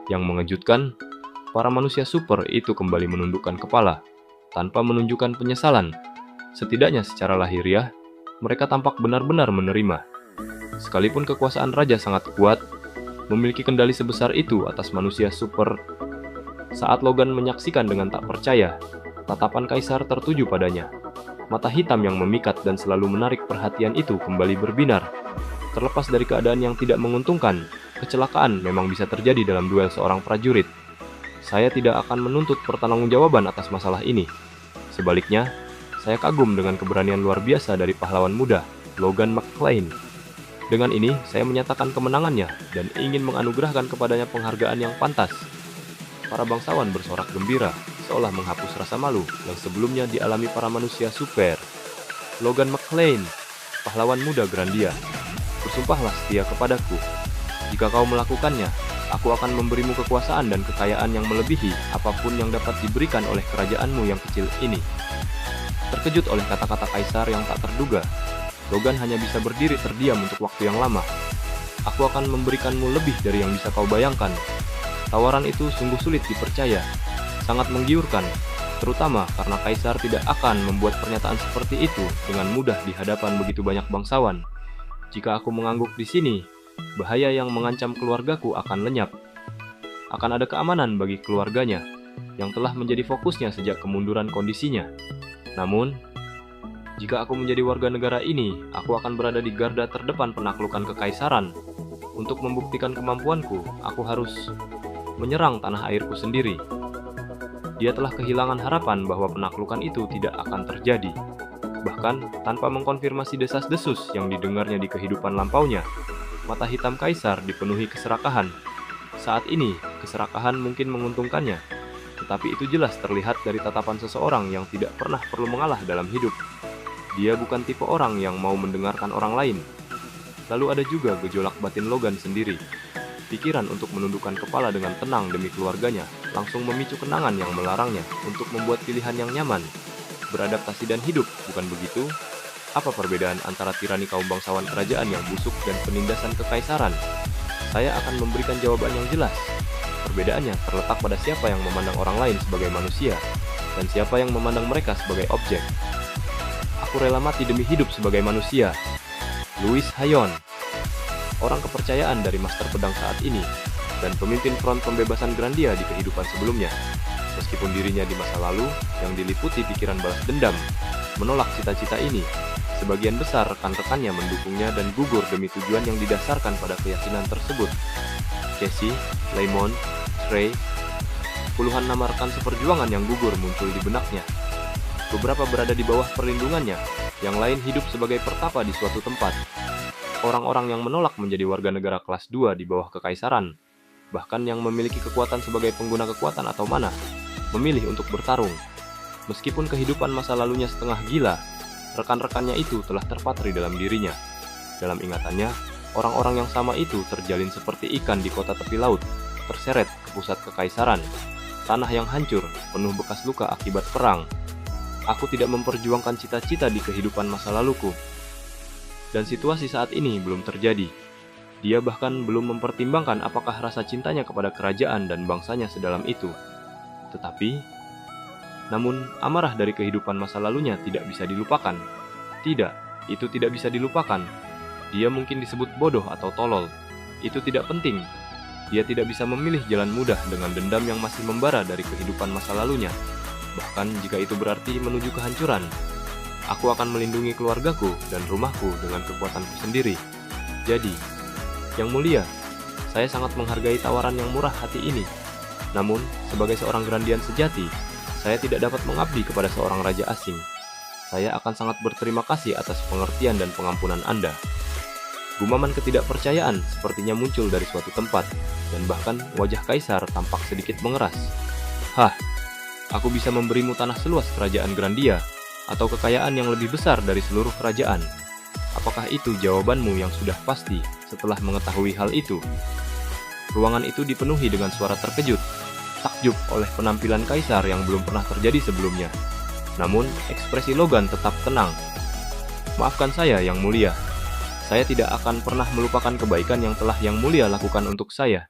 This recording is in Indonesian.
Yang mengejutkan, para manusia super itu kembali menundukkan kepala, tanpa menunjukkan penyesalan. Setidaknya secara lahiriah, mereka tampak benar-benar menerima. Sekalipun kekuasaan raja sangat kuat, memiliki kendali sebesar itu atas manusia super. Saat Logan menyaksikan dengan tak percaya, tatapan kaisar tertuju padanya. Mata hitam yang memikat dan selalu menarik perhatian itu kembali berbinar. Terlepas dari keadaan yang tidak menguntungkan, kecelakaan memang bisa terjadi dalam duel seorang prajurit. Saya tidak akan menuntut pertanggungjawaban atas masalah ini. Sebaliknya, saya kagum dengan keberanian luar biasa dari pahlawan muda, Logan McClain. Dengan ini, saya menyatakan kemenangannya dan ingin menganugerahkan kepadanya penghargaan yang pantas. Para bangsawan bersorak gembira, seolah menghapus rasa malu yang sebelumnya dialami para manusia super. Logan McClain, pahlawan muda Grandia, bersumpahlah setia kepadaku. Jika kau melakukannya, aku akan memberimu kekuasaan dan kekayaan yang melebihi apapun yang dapat diberikan oleh kerajaanmu yang kecil ini. Terkejut oleh kata-kata kaisar yang tak terduga, Logan hanya bisa berdiri terdiam untuk waktu yang lama. Aku akan memberikanmu lebih dari yang bisa kau bayangkan. Tawaran itu sungguh sulit dipercaya, sangat menggiurkan, terutama karena kaisar tidak akan membuat pernyataan seperti itu dengan mudah di hadapan begitu banyak bangsawan. Jika aku mengangguk di sini, bahaya yang mengancam keluargaku akan lenyap. Akan ada keamanan bagi keluarganya, yang telah menjadi fokusnya sejak kemunduran kondisinya. Namun, jika aku menjadi warga negara ini, aku akan berada di garda terdepan penaklukan kekaisaran. Untuk membuktikan kemampuanku, aku harus menyerang tanah airku sendiri. Dia telah kehilangan harapan bahwa penaklukan itu tidak akan terjadi. Bahkan, tanpa mengkonfirmasi desas-desus yang didengarnya di kehidupan lampaunya, mata hitam kaisar dipenuhi keserakahan. Saat ini, keserakahan mungkin menguntungkannya, tetapi itu jelas terlihat dari tatapan seseorang yang tidak pernah perlu mengalah dalam hidup. Dia bukan tipe orang yang mau mendengarkan orang lain. Lalu ada juga gejolak batin Logan sendiri. Pikiran untuk menundukkan kepala dengan tenang demi keluarganya langsung memicu kenangan yang melarangnya untuk membuat pilihan yang nyaman. Beradaptasi dan hidup, bukan begitu? Apa perbedaan antara tirani kaum bangsawan kerajaan yang busuk dan penindasan kekaisaran? Saya akan memberikan jawaban yang jelas. Perbedaannya terletak pada siapa yang memandang orang lain sebagai manusia, dan siapa yang memandang mereka sebagai objek. Aku rela mati demi hidup sebagai manusia. Louis Hayon, orang kepercayaan dari Master Pedang saat ini, dan pemimpin front pembebasan Grandia di kehidupan sebelumnya. Meskipun dirinya di masa lalu yang diliputi pikiran balas dendam, menolak cita-cita ini, sebagian besar rekan-rekannya mendukungnya dan gugur demi tujuan yang didasarkan pada keyakinan tersebut. Casey, Lemon, Trey, puluhan nama rekan seperjuangan yang gugur muncul di benaknya. Beberapa berada di bawah perlindungannya, yang lain hidup sebagai pertapa di suatu tempat. Orang-orang yang menolak menjadi warga negara kelas 2 di bawah kekaisaran, bahkan yang memiliki kekuatan sebagai pengguna kekuatan atau mana, memilih untuk bertarung. Meskipun kehidupan masa lalunya setengah gila, rekan-rekannya itu telah terpatri dalam dirinya. Dalam ingatannya, orang-orang yang sama itu terjalin seperti ikan di kota tepi laut, terseret ke pusat kekaisaran. Tanah yang hancur, penuh bekas luka akibat perang. Aku tidak memperjuangkan cita-cita di kehidupan masa laluku. Dan situasi saat ini belum terjadi. Dia bahkan belum mempertimbangkan apakah rasa cintanya kepada kerajaan dan bangsanya sedalam itu. Namun, amarah dari kehidupan masa lalunya tidak bisa dilupakan. Tidak, itu tidak bisa dilupakan. Dia mungkin disebut bodoh atau tolol. Itu tidak penting. Dia tidak bisa memilih jalan mudah dengan dendam yang masih membara dari kehidupan masa lalunya. Bahkan jika itu berarti menuju kehancuran. Aku akan melindungi keluargaku dan rumahku dengan kekuatanku sendiri. Jadi, Yang Mulia, saya sangat menghargai tawaran yang murah hati ini. Namun, sebagai seorang Grandian sejati, saya tidak dapat mengabdi kepada seorang raja asing. Saya akan sangat berterima kasih atas pengertian dan pengampunan Anda. Gumaman ketidakpercayaan sepertinya muncul dari suatu tempat, dan bahkan wajah kaisar tampak sedikit mengeras. Hah, aku bisa memberimu tanah seluas kerajaan Grandia, atau kekayaan yang lebih besar dari seluruh kerajaan. Apakah itu jawabanmu yang sudah pasti setelah mengetahui hal itu? Ruangan itu dipenuhi dengan suara terkejut, takjub oleh penampilan kaisar yang belum pernah terjadi sebelumnya. Namun, ekspresi Logan tetap tenang. Maafkan saya, Yang Mulia. Saya tidak akan pernah melupakan kebaikan yang telah Yang Mulia lakukan untuk saya.